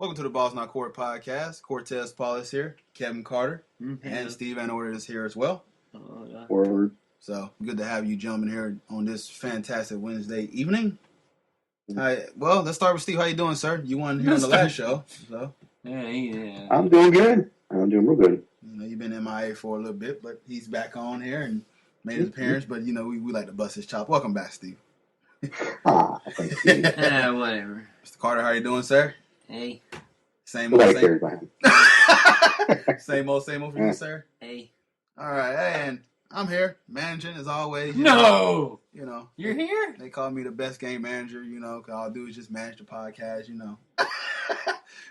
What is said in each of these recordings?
Welcome to the Balls Not Court Podcast. Cortez Paulus here, Kevin Carter, and Steve Vanorder is here as well. Forward. So good to have you gentlemen here on this fantastic Wednesday evening. All right, well, let's start with Steve. How you doing, sir? You weren't here on the last show, so Yeah. I'm doing good. I'm doing real good. You know, you've been MIA for a little bit, but he's back on here and made his appearance. But you know, we like to bust his chop. Welcome back, Steve. Thank you. Whatever. Mr. Carter, how you doing, sir? Hey. Same What old, I same. carried by him. Same old for you, sir. Hey. All right, and I'm here managing as always. No! You know. You're here? They call me the best game manager, you know, because all I do is just manage the podcast, you know.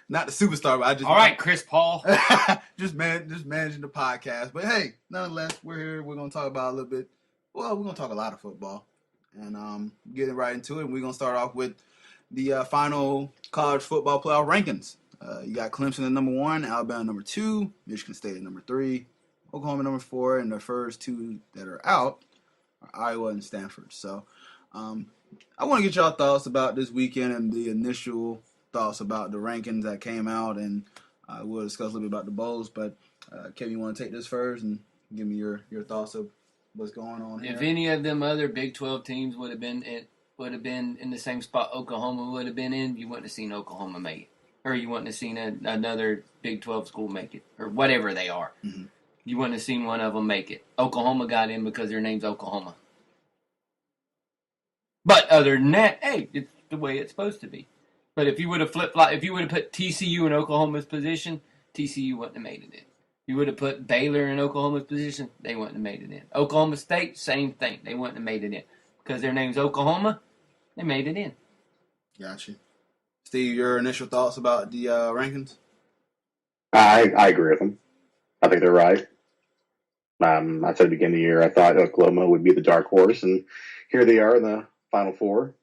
Not the superstar, but I just... All right, Chris Paul. just managing the podcast. But hey, nonetheless, we're here. We're going to talk about a little bit... Well, we're going to talk a lot of football. And getting right into it, we're going to start off with the final college football playoff rankings. You got Clemson at number 1, Alabama number 2, Michigan State at number 3, Oklahoma number 4, and the first two that are out are Iowa and Stanford. So I want to get y'all thoughts about this weekend and the initial thoughts about the rankings that came out, and we'll discuss a little bit about the bowls. But Kevin, you want to take this first and give me your thoughts of what's going on here? If any of them other Big 12 teams would have been in the same spot Oklahoma would have been in, you wouldn't have seen Oklahoma make it. Or you wouldn't have seen another Big 12 school make it. Or whatever they are. Mm-hmm. You wouldn't have seen one of them make it. Oklahoma got in because their name's Oklahoma. But other than that, hey, it's the way it's supposed to be. But if you would have if you would have put TCU in Oklahoma's position, TCU wouldn't have made it in. You would have put Baylor in Oklahoma's position, they wouldn't have made it in. Oklahoma State, same thing. They wouldn't have made it in. Because their name's Oklahoma, they made it in. Gotcha. Steve, your initial thoughts about the rankings? I agree with them. I think they're right. I said at the beginning of the year, I thought Oklahoma would be the dark horse, and here they are in the Final Four.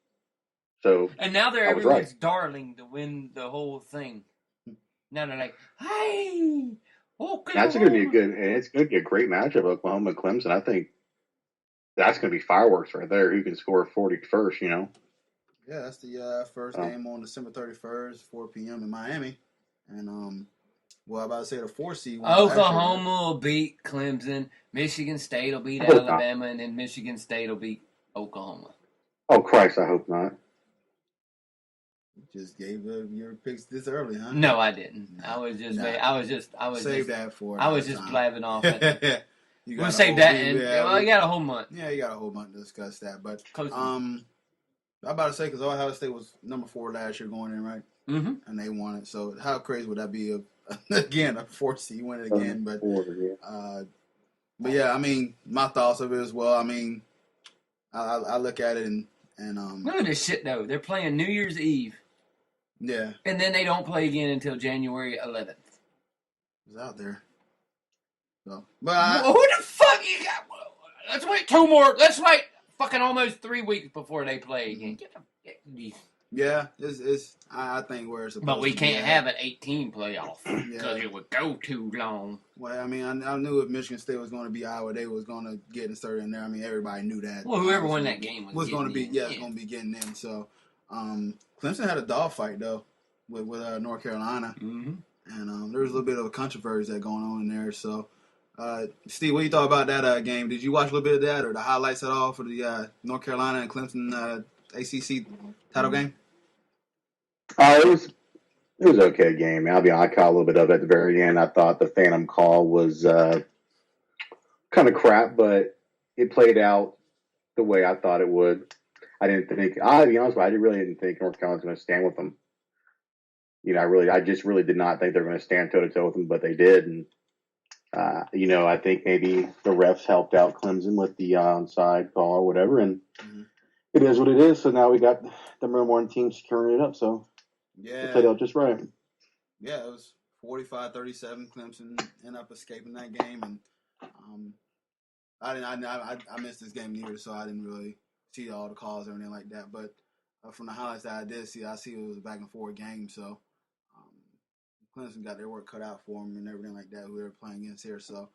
So, and now they're everyone's darling to win the whole thing. Now they're like, hey, Oklahoma. That's going to be it's going to be a great matchup, Oklahoma and Clemson. I think that's going to be fireworks right there. Who can score 40 first, you know? Yeah, that's the first game on December 31st, 4 p.m. in Miami. And, well, I'm about to say the 4 seed. Oklahoma will beat Clemson. Michigan State will beat Alabama. And then Michigan State will beat Oklahoma. Oh, Christ, I hope not. You just gave your picks this early, huh? No, I didn't. I was just blabbing off. We'll save that. And you got a whole month. Yeah, you got a whole month to discuss that. But I'm about to say, because Ohio State was number 4 last year going in, right? Mm-hmm. And they won it. So how crazy would that be again, a 4 seed win it again? But yeah, I mean, my thoughts of it as well. I mean, I look at it and look at this shit though. They're playing New Year's Eve. Yeah. And then they don't play again until January 11th. It's out there. So, but who the fuck you got? Let's wait 2 more. Let's wait fucking almost 3 weeks before they play again. Yeah, it's I think where it's supposed to be. But we can't have an 18 playoff because it would go too long. Well, I mean, I knew if Michigan State was going to be Iowa, they was going to get inserted in there. I mean, everybody knew that. Well, whoever won that game was going to be it's going to be getting in. So, Clemson had a dogfight though with North Carolina, and there was a little bit of a controversy that going on in there. So, Steve, what you thought about that game? Did you watch a little bit of that or the highlights at all for the North Carolina and Clemson ACC title game? It was an okay game. I'll be honest, I caught a little bit of it at the very end. I thought the Phantom call was kind of crap, but it played out the way I thought it would. I'll be honest with you, I really didn't think North Carolina was going to stand with them. You know, I just really did not think they were going to stand toe-to-toe with them, but they did. And, I think maybe the refs helped out Clemson with the onside call or whatever, and it is what it is. So now we got the number 1 team securing it up, so it played out just right. Yeah, it was 45-37. Clemson ended up escaping that game, and I missed this game neither, so I didn't really see all the calls or anything like that. But from the highlights that I did see, I see it was a back and forth game. So Clemson got their work cut out for them and everything like that. Who they're playing against here, so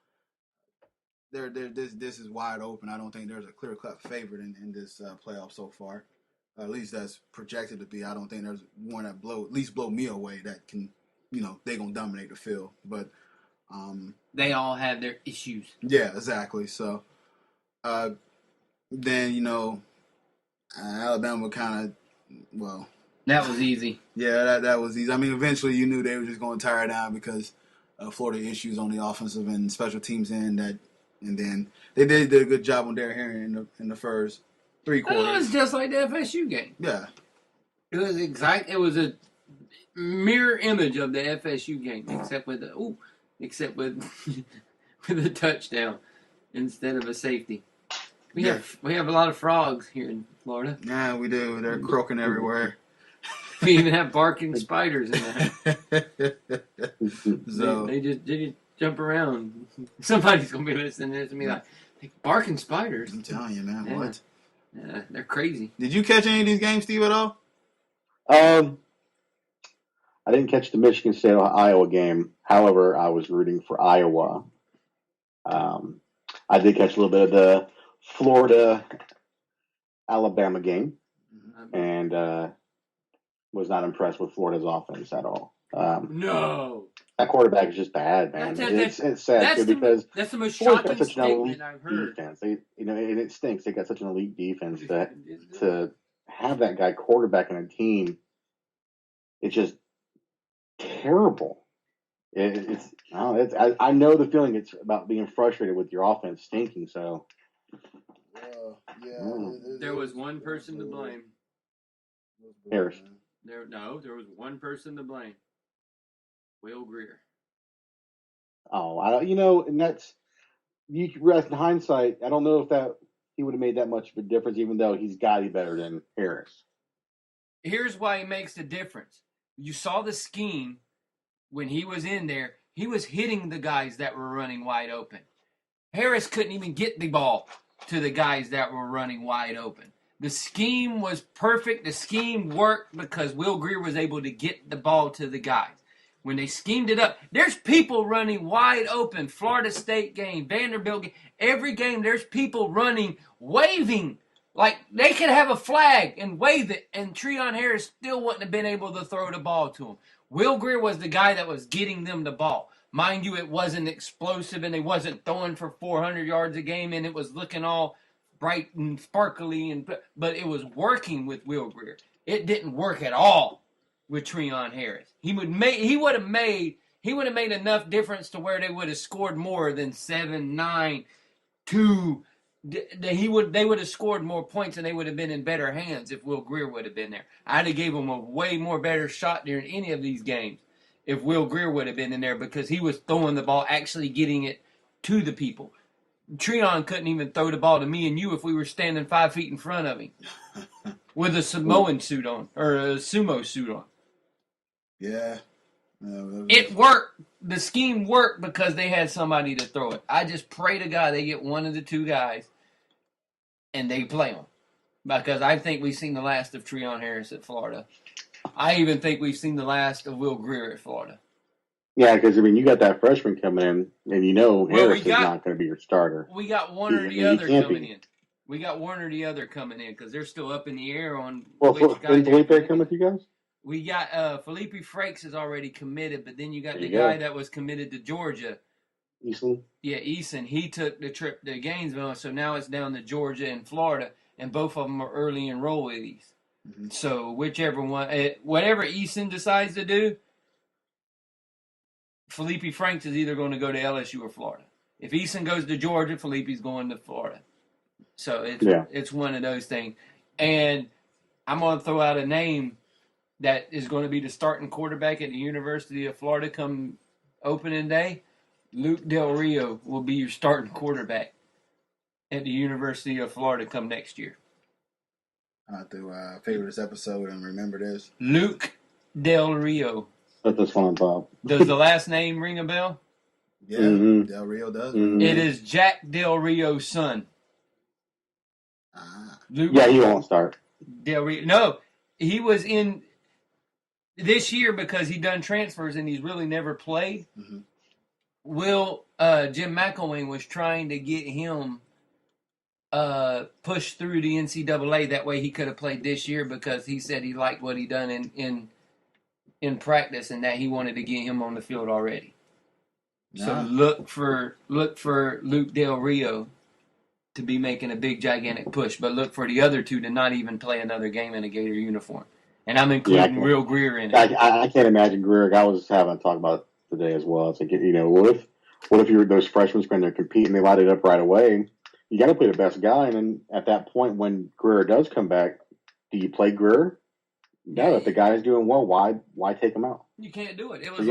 this is wide open. I don't think there's a clear cut favorite in this playoff so far. At least that's projected to be. I don't think there's one that at least blow me away that can, they're going to dominate the field. But they all have their issues. Yeah, exactly. So then, Alabama kind of, that was easy. Yeah, that was easy. I mean, eventually you knew they were just going to tire down because Florida issues on the offensive and special teams end. And then they did a good job on Derrick Henry in the first 3 quarters. It was just like the FSU game. Yeah. It was a mirror image of the FSU game, except with with a touchdown instead of a safety. We have a lot of frogs here in Florida. Yeah, we do. They're croaking everywhere. We even have barking spiders in there. So they just jump around. Somebody's gonna be listening to this and be like, barking spiders. I'm telling you, man. Yeah. What? Yeah, they're crazy. Did you catch any of these games, Steve, at all? I didn't catch the Michigan State Iowa game. However, I was rooting for Iowa. I did catch a little bit of the Florida Alabama game, and was not impressed with Florida's offense at all. No, that quarterback is just bad, man. It's sad because that's the most Florida's shocking got such an elite statement I've heard. defense. And it stinks. They got such an elite defense that to have that guy quarterbacking a team, it's just terrible. I know the feeling. It's about being frustrated with your offense stinking. So, there was one person to blame. Harris. There was one person to blame. Will Grier. Oh, and that's in hindsight. I don't know if that he would have made that much of a difference, even though he's got to be better than Harris. Here's why he makes the difference. You saw the scheme when he was in there. He was hitting the guys that were running wide open. Harris couldn't even get the ball to the guys that were running wide open. The scheme was perfect. The scheme worked because Will Grier was able to get the ball to the guys. When they schemed it up, there's people running wide open. Florida State game, Vanderbilt game, every game there's people running, waving. Like they could have a flag and wave it, and Treon Harris still wouldn't have been able to throw the ball to him. Will Grier was the guy that was getting them the ball. Mind you, it wasn't explosive, and they wasn't throwing for 400 yards a game, and it was looking all bright and sparkly, but it was working with Will Grier. It didn't work at all with Treon Harris. He would have made enough difference to where they would have scored more than 7-9-2. They would have scored more points, and they would have been in better hands if Will Grier would have been there. I'd have gave him a way more better shot during any of these games if Will Grier would have been in there because he was throwing the ball, actually getting it to the people. Treon couldn't even throw the ball to me and you if we were standing 5 feet in front of him with a Samoan suit on or a sumo suit on. Yeah. It worked. The scheme worked because they had somebody to throw it. I just pray to God they get one of the two guys and they play them. Because I think we've seen the last of Treon Harris at Florida. I even think we've seen the last of Will Grier at Florida. Yeah, because, you got that freshman coming in, and Harris is not going to be your starter. We got one or the other coming in. We got one or the other coming in because they're still up in the air on which guy. Didn't Felipe come with you guys? We got Felipe Frakes is already committed, but then you got the guy that was committed to Georgia. Eason? Yeah, Eason. He took the trip to Gainesville, so now it's down to Georgia and Florida, and both of them are early enrollees. Mm-hmm. So whichever one, whatever Eason decides to do, Felipe Franks is either going to go to LSU or Florida. If Eason goes to Georgia, Felipe's going to Florida. So it's one of those things. And I'm going to throw out a name that is going to be the starting quarterback at the University of Florida come opening day. Luke Del Rio will be your starting quarterback at the University of Florida come next year. I have to favor this episode and remember this. Luke Del Rio. Put this one on top. Does the last name ring a bell? Yeah, Del Rio does. Mm-hmm. It is Jack Del Rio's son. Luke he won't start. Del Rio. No, he was in this year because he done transfers and he's really never played. Mm-hmm. Jim McElwain was trying to get him push through the NCAA. That way he could have played this year because he said he liked what he done in practice and that he wanted to get him on the field already. Nah. So look for Luke Del Rio to be making a big gigantic push, but look for the other two to not even play another game in a Gator uniform. And I'm including Will Greer in it. I can't imagine Greer. I was having a talk about it today as well. It's like, what if you're those freshmen when they're competing, they light it up right away? You got to play the best guy, and then at that point, when Greer does come back, do you play Greer? No, if the guy's doing well, why take him out? You can't do it. It would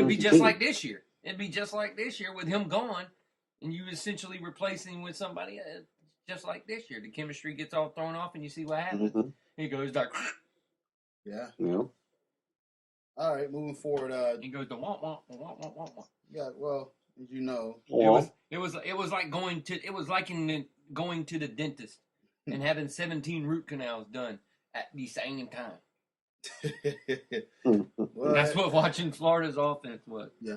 be just like this year. It'd be just like this year with him gone, and you essentially replace him with somebody just like this year. The chemistry gets all thrown off, and you see what happens. Mm-hmm. He goes like, yeah. All right, moving forward. He goes to wah. Yeah, well, as you know, it was like going to the dentist and having 17 root canals done at the same time. Well, that's what watching Florida's offense was. Yeah.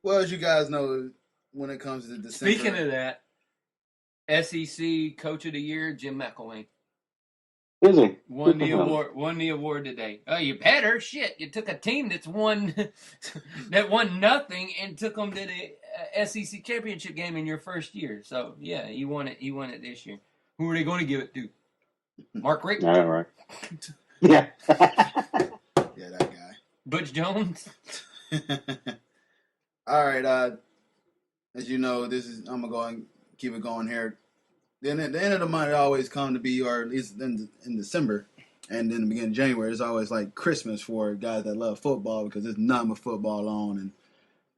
Well, as you guys know, when it comes to December. Speaking of that, SEC Coach of the Year, Jim McElwain. Is he? Won the award today. Oh, you better. Shit. You took a team that won nothing and took them to the SEC championship game in your first year. So, yeah, he won it. He won it this year. Who are they going to give it to? Mark Richt? All right. Yeah. Yeah, that guy. Butch Jones? All right. As you know, I'm going to go and keep it going here. Then at the end of the month, it always come to be, or at least in December, and then the beginning of January, it's always like Christmas for guys that love football because there's nothing but football on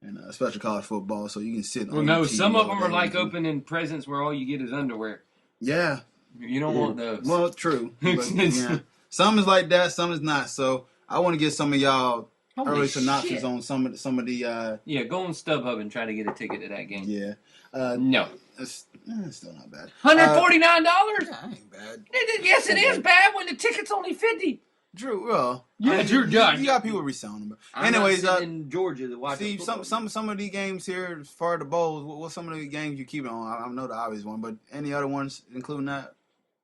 and especially college football, so you can sit on. Well, no, some of them are like opening presents where all you get is underwear. Yeah. You don't want those. Well, true. But, yeah. Some is like that, some is not. So I want to get some of y'all early synopsis on some of the. Yeah, go on StubHub and try to get a ticket to that game. Yeah. No. It's still not bad. $149? That ain't bad. Yes, it is bad when the ticket's only $50. Drew, well, yeah, Drew, you got people reselling them. Anyways, in Georgia to watch. See, some of these games here, as far as the bowls, what's some of the games you keep it on? I know the obvious one, but any other ones, including that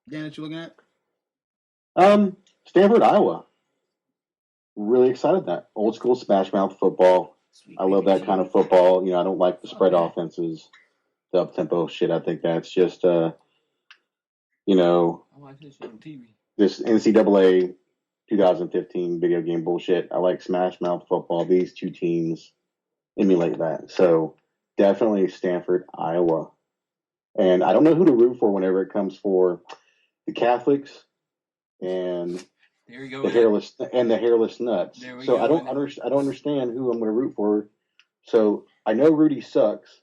game that you're looking at? Stanford, Iowa. Really excited that old school smash mouth football. Sweet I love that kind of football. I don't like the spread offenses. Up tempo shit. I think that's just I watch this on TV. This NCAA 2015 video game bullshit. I like smash mouth football. These two teams emulate that. So definitely Stanford, Iowa. And I don't know who to root for whenever it comes for the Catholics and the hairless nuts. So I don't understand who I'm going to root for. So I know Rudy sucks.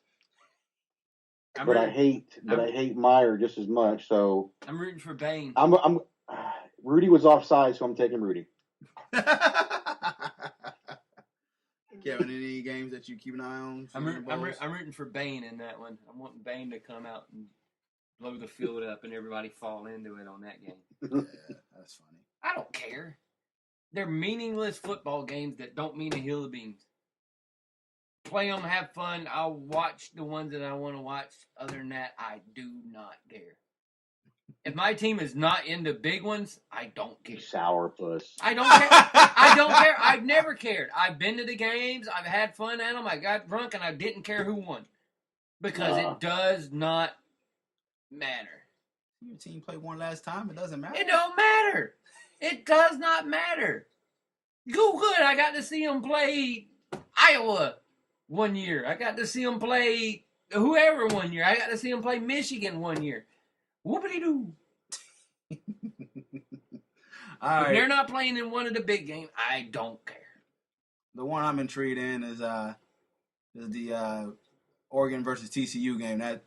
I hate Meyer just as much. So I'm rooting for Bain. Rudy was offside, so I'm taking Rudy. Kevin, any games that you keep an eye on? I'm rooting for Bain in that one. I'm wanting Bain to come out and blow the field up and everybody fall into it on that game. Yeah, that's funny. I don't care. They're meaningless football games that don't mean a hill of beans. Play them, have fun. I'll watch the ones that I want to watch. Other than that, I do not care. If my team is not in the big ones, I don't care. Sourpuss. I don't care. I don't care. I've never cared. I've been to the games. I've had fun at them. I got drunk, and I didn't care who won. Because it does not matter. Your team played one last time. It doesn't matter. It don't matter. It does not matter. Good. I got to see them play Iowa one year. I got to see them play whoever one year. I got to see them play Michigan one year. Whoopity-doo. If they're not playing in one of the big games, I don't care. The one I'm intrigued in is the Oregon versus TCU game. That